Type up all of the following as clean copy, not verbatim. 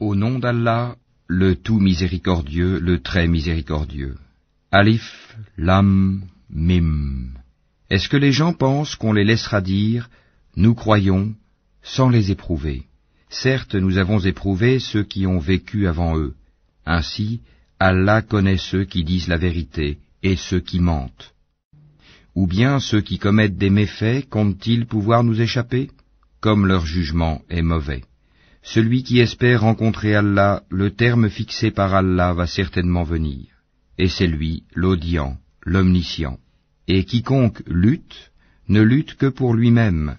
Au nom d'Allah, le tout miséricordieux, le très miséricordieux. Alif, Lam, Mim. Est-ce que les gens pensent qu'on les laissera dire « Nous croyons » sans les éprouver? Certes, nous avons éprouvé ceux qui ont vécu avant eux. Ainsi, Allah connaît ceux qui disent la vérité et ceux qui mentent. Ou bien ceux qui commettent des méfaits comptent-ils pouvoir nous échapper? Comme leur jugement est mauvais. Celui qui espère rencontrer Allah, le terme fixé par Allah va certainement venir. Et c'est lui, l'audient, l'omniscient. Et quiconque lutte, ne lutte que pour lui-même,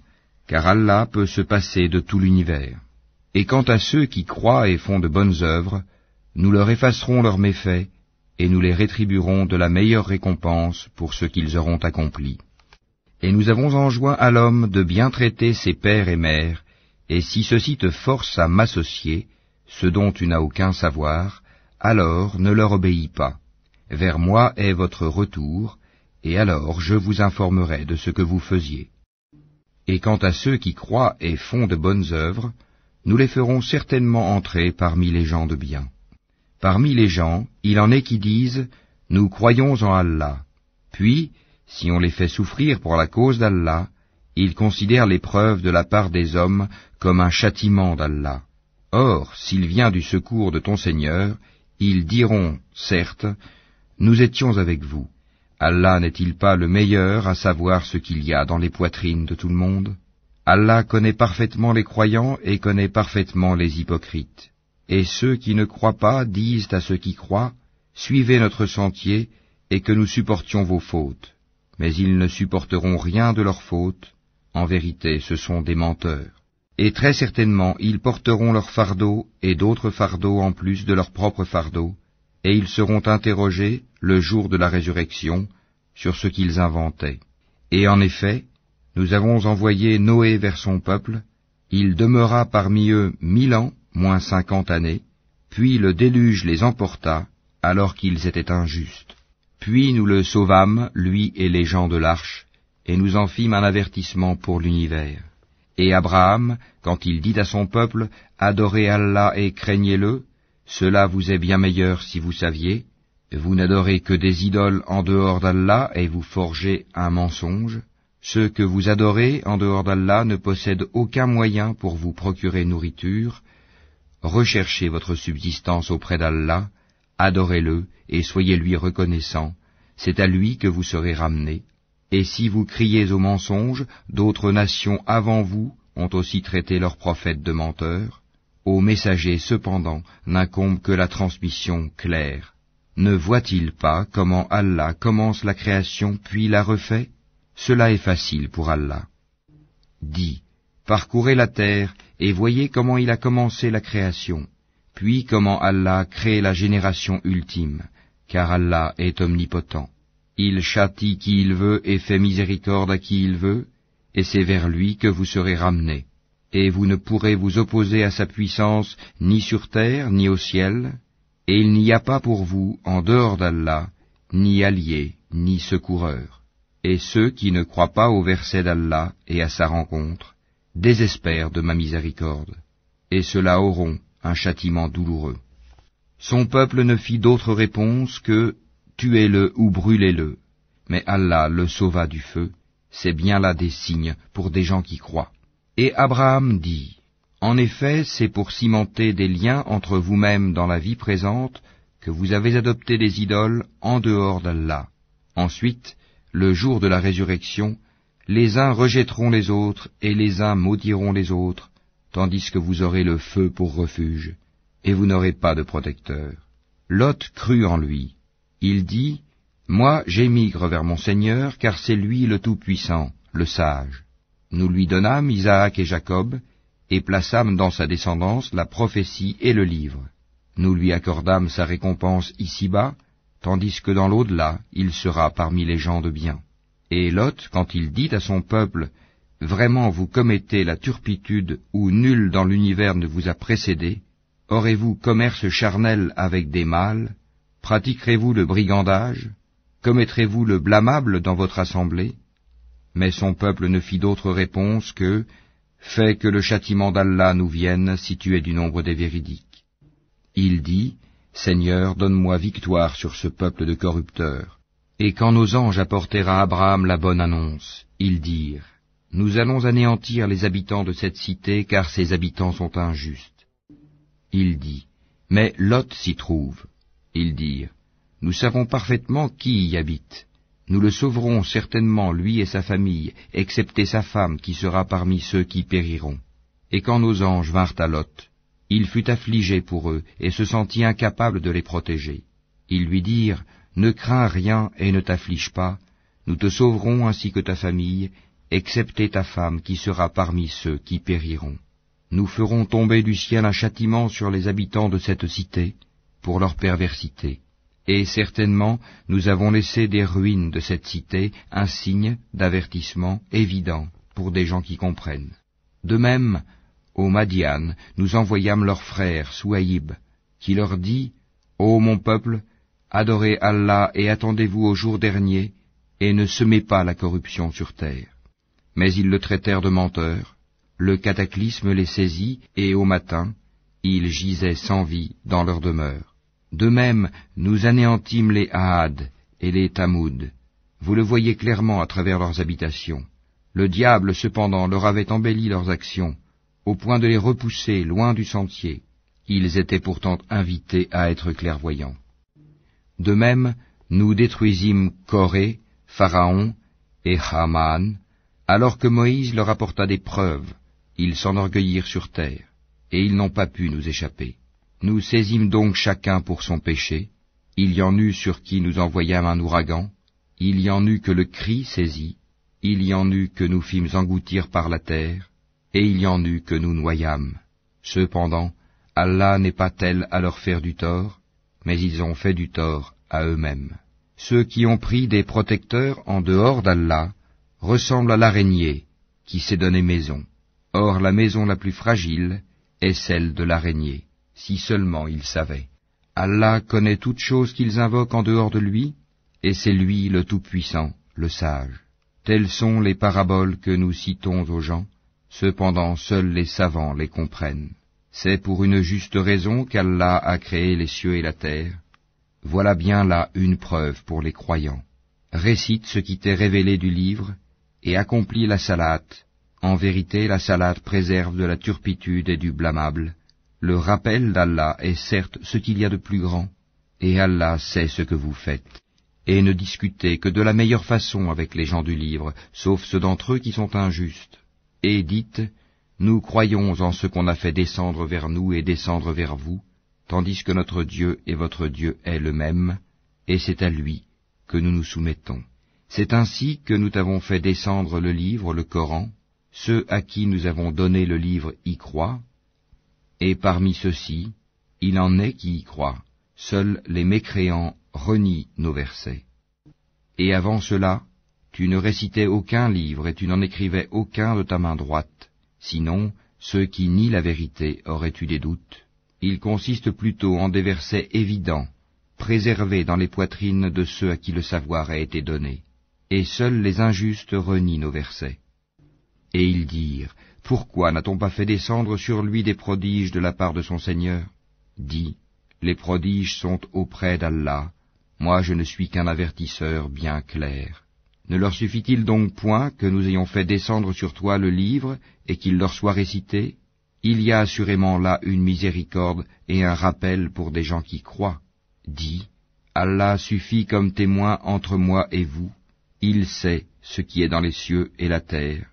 car Allah peut se passer de tout l'univers. Et quant à ceux qui croient et font de bonnes œuvres, nous leur effacerons leurs méfaits, et nous les rétribuerons de la meilleure récompense pour ce qu'ils auront accompli. Et nous avons enjoint à l'homme de bien traiter ses pères et mères, et si ceux-ci te forcent à m'associer, ce dont tu n'as aucun savoir, alors ne leur obéis pas. Vers moi est votre retour, et alors je vous informerai de ce que vous faisiez. Et quant à ceux qui croient et font de bonnes œuvres, nous les ferons certainement entrer parmi les gens de bien. Parmi les gens, il en est qui disent « Nous croyons en Allah ». Puis, si on les fait souffrir pour la cause d'Allah, ils considèrent l'épreuve de la part des hommes comme un châtiment d'Allah. Or, s'il vient du secours de ton Seigneur, ils diront, certes, « Nous étions avec vous ». Allah n'est-il pas le meilleur à savoir ce qu'il y a dans les poitrines de tout le monde? Allah connaît parfaitement les croyants et connaît parfaitement les hypocrites. Et ceux qui ne croient pas disent à ceux qui croient, « Suivez notre sentier, et que nous supportions vos fautes. » Mais ils ne supporteront rien de leurs fautes. En vérité, ce sont des menteurs. Et très certainement, ils porteront leur fardeau et d'autres fardeaux en plus de leur propre fardeau, et ils seront interrogés, le jour de la résurrection, sur ce qu'ils inventaient. Et en effet, nous avons envoyé Noé vers son peuple, il demeura parmi eux 1000 ans, moins 50 années, puis le déluge les emporta, alors qu'ils étaient injustes. Puis nous le sauvâmes, lui et les gens de l'arche, et nous en fîmes un avertissement pour l'univers. Et Abraham, quand il dit à son peuple, « Adorez Allah et craignez-le », cela vous est bien meilleur si vous saviez. Vous n'adorez que des idoles en dehors d'Allah et vous forgez un mensonge. Ceux que vous adorez en dehors d'Allah ne possèdent aucun moyen pour vous procurer nourriture. Recherchez votre subsistance auprès d'Allah, adorez-le et soyez-lui reconnaissants. C'est à lui que vous serez ramenés. Et si vous criez au mensonge, d'autres nations avant vous ont aussi traité leurs prophètes de menteurs. Aux messagers, cependant, n'incombe que la transmission claire. Ne voit-il pas comment Allah commence la création puis la refait? Cela est facile pour Allah. Dis, parcourez la terre et voyez comment il a commencé la création, puis comment Allah crée la génération ultime, car Allah est omnipotent. Il châtie qui il veut et fait miséricorde à qui il veut, et c'est vers lui que vous serez ramenés. Et vous ne pourrez vous opposer à sa puissance ni sur terre ni au ciel, et il n'y a pas pour vous, en dehors d'Allah, ni allié, ni secoureur. Et ceux qui ne croient pas au verset d'Allah et à sa rencontre, désespèrent de ma miséricorde, et ceux-là auront un châtiment douloureux. Son peuple ne fit d'autre réponse que « Tuez-le ou brûlez-le », mais Allah le sauva du feu, c'est bien là des signes pour des gens qui croient. Et Abraham dit, « En effet, c'est pour cimenter des liens entre vous-mêmes dans la vie présente que vous avez adopté des idoles en dehors d'Allah. Ensuite, le jour de la résurrection, les uns rejetteront les autres et les uns maudiront les autres, tandis que vous aurez le feu pour refuge, et vous n'aurez pas de protecteur. » Lot crut en lui. Il dit, « Moi j'émigre vers mon Seigneur, car c'est lui le Tout-Puissant, le Sage. » Nous lui donnâmes Isaac et Jacob, et plaçâmes dans sa descendance la prophétie et le livre. Nous lui accordâmes sa récompense ici-bas, tandis que dans l'au-delà, il sera parmi les gens de bien. Et Lot, quand il dit à son peuple, « Vraiment vous commettez la turpitude où nul dans l'univers ne vous a précédé, aurez-vous commerce charnel avec des mâles? Pratiquerez-vous le brigandage? Commettrez-vous le blâmable dans votre assemblée ?» Mais son peuple ne fit d'autre réponse que « Fais que le châtiment d'Allah nous vienne si tu es du nombre des véridiques. » Il dit, Seigneur, donne-moi victoire sur ce peuple de corrupteurs. Et quand nos anges apportèrent à Abraham la bonne annonce, ils dirent, Nous allons anéantir les habitants de cette cité, car ses habitants sont injustes. Il dit, Mais Lot s'y trouve. Ils dirent, Nous savons parfaitement qui y habite. Nous le sauverons certainement, lui et sa famille, excepté sa femme qui sera parmi ceux qui périront. Et quand nos anges vinrent à Lot, il fut affligé pour eux et se sentit incapable de les protéger. Ils lui dirent, Ne crains rien et ne t'afflige pas, nous te sauverons ainsi que ta famille, excepté ta femme qui sera parmi ceux qui périront. Nous ferons tomber du ciel un châtiment sur les habitants de cette cité, pour leur perversité. Et certainement, nous avons laissé des ruines de cette cité un signe d'avertissement évident pour des gens qui comprennent. De même, au Madian, nous envoyâmes leur frère Souaïb, qui leur dit, Ô mon peuple, adorez Allah et attendez-vous au jour dernier, et ne semez pas la corruption sur terre. Mais ils le traitèrent de menteur, le cataclysme les saisit, et au matin, ils gisaient sans vie dans leur demeure. De même, nous anéantîmes les Ahad et les Tamoud. Vous le voyez clairement à travers leurs habitations. Le diable, cependant, leur avait embelli leurs actions, au point de les repousser loin du sentier. Ils étaient pourtant invités à être clairvoyants. De même, nous détruisîmes Corée, Pharaon et Haman, alors que Moïse leur apporta des preuves. Ils s'enorgueillirent sur terre, et ils n'ont pas pu nous échapper. Nous saisîmes donc chacun pour son péché. Il y en eut sur qui nous envoyâmes un ouragan, il y en eut que le cri saisit, il y en eut que nous fîmes engloutir par la terre, et il y en eut que nous noyâmes. Cependant, Allah n'est pas tel à leur faire du tort, mais ils ont fait du tort à eux-mêmes. Ceux qui ont pris des protecteurs en dehors d'Allah ressemblent à l'araignée qui s'est donné maison. Or la maison la plus fragile est celle de l'araignée. Si seulement ils savaient. Allah connaît toutes choses qu'ils invoquent en dehors de lui, et c'est lui le Tout-Puissant, le Sage. Telles sont les paraboles que nous citons aux gens, cependant seuls les savants les comprennent. C'est pour une juste raison qu'Allah a créé les cieux et la terre. Voilà bien là une preuve pour les croyants. Récite ce qui t'est révélé du livre, et accomplis la salate. En vérité, la salate préserve de la turpitude et du blâmable. Le rappel d'Allah est certes ce qu'il y a de plus grand, et Allah sait ce que vous faites. Et ne discutez que de la meilleure façon avec les gens du livre, sauf ceux d'entre eux qui sont injustes. Et dites, nous croyons en ce qu'on a fait descendre vers nous et descendre vers vous, tandis que notre Dieu et votre Dieu est le même, et c'est à lui que nous nous soumettons. C'est ainsi que nous t'avons fait descendre le livre, le Coran. Ceux à qui nous avons donné le livre y croient, et parmi ceux-ci, il en est qui y croient. Seuls les mécréants renient nos versets. Et avant cela, tu ne récitais aucun livre et tu n'en écrivais aucun de ta main droite. Sinon, ceux qui nient la vérité auraient eu des doutes. Il consiste plutôt en des versets évidents, préservés dans les poitrines de ceux à qui le savoir a été donné. Et seuls les injustes renient nos versets. Et ils dirent, pourquoi n'a-t-on pas fait descendre sur lui des prodiges de la part de son Seigneur? Dis, les prodiges sont auprès d'Allah, moi je ne suis qu'un avertisseur bien clair. Ne leur suffit-il donc point que nous ayons fait descendre sur toi le livre et qu'il leur soit récité? Il y a assurément là une miséricorde et un rappel pour des gens qui croient. Dis, Allah suffit comme témoin entre moi et vous, il sait ce qui est dans les cieux et la terre.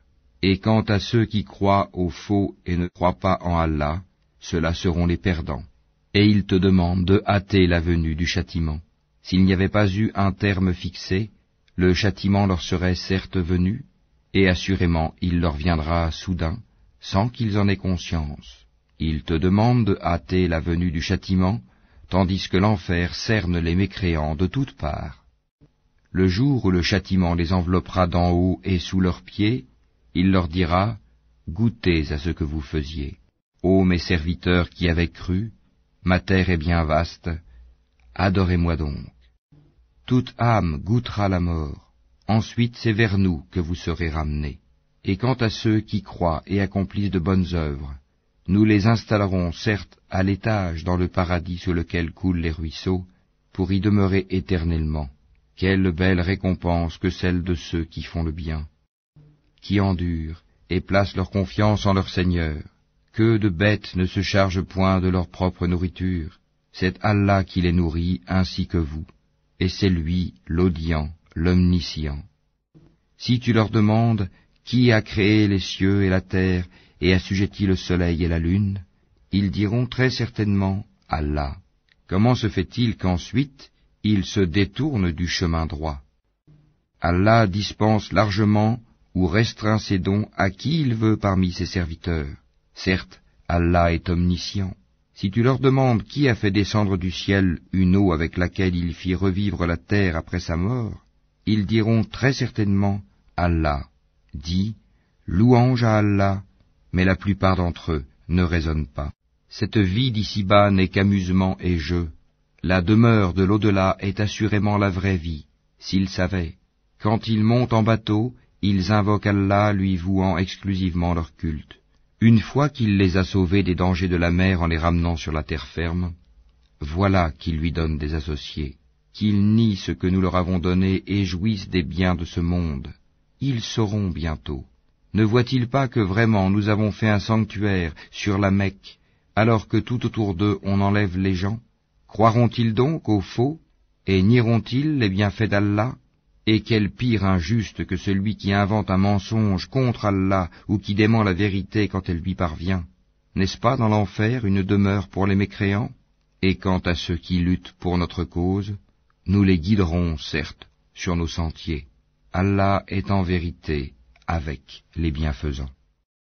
Et quant à ceux qui croient au faux et ne croient pas en Allah, ceux-là seront les perdants. Et ils te demandent de hâter la venue du châtiment. S'il n'y avait pas eu un terme fixé, le châtiment leur serait certes venu, et assurément il leur viendra soudain, sans qu'ils en aient conscience. Ils te demandent de hâter la venue du châtiment, tandis que l'enfer cerne les mécréants de toutes parts. Le jour où le châtiment les enveloppera d'en haut et sous leurs pieds, il leur dira, goûtez à ce que vous faisiez. Ô mes serviteurs qui avez cru, ma terre est bien vaste, adorez-moi donc. Toute âme goûtera la mort, ensuite c'est vers nous que vous serez ramenés. Et quant à ceux qui croient et accomplissent de bonnes œuvres, Nous les installerons certes à l'étage dans le paradis sous lequel coulent les ruisseaux, pour y demeurer éternellement. Quelle belle récompense que celle de ceux qui font le bien, qui endurent et placent leur confiance en leur Seigneur. Que de bêtes ne se chargent point de leur propre nourriture. C'est Allah qui les nourrit ainsi que vous, et c'est lui l'audient, l'omniscient. Si tu leur demandes qui a créé les cieux et la terre et assujetti le soleil et la lune, ils diront très certainement Allah. Comment se fait-il qu'ensuite ils se détournent du chemin droit? Allah dispense largement ou restreint ses dons à qui il veut parmi ses serviteurs. Certes, Allah est omniscient. Si tu leur demandes qui a fait descendre du ciel une eau avec laquelle il fit revivre la terre après sa mort, ils diront très certainement Allah. Dis, louange à Allah, mais la plupart d'entre eux ne raisonnent pas. Cette vie d'ici-bas n'est qu'amusement et jeu. La demeure de l'au-delà est assurément la vraie vie, s'ils savaient. Quand ils montent en bateau, ils invoquent Allah, lui vouant exclusivement leur culte. Une fois qu'il les a sauvés des dangers de la mer en les ramenant sur la terre ferme, voilà qu'ils lui donnent des associés, qu'ils nient ce que nous leur avons donné et jouissent des biens de ce monde. Ils sauront bientôt. Ne voient-ils pas que vraiment nous avons fait un sanctuaire sur la Mecque, alors que tout autour d'eux on enlève les gens? Croiront-ils donc au faux, et nieront-ils les bienfaits d'Allah? Et quel pire injuste que celui qui invente un mensonge contre Allah ou qui dément la vérité quand elle lui parvient. N'est-ce pas dans l'enfer une demeure pour les mécréants? Et quant à ceux qui luttent pour notre cause, nous les guiderons, certes, sur nos sentiers. Allah est en vérité avec les bienfaisants.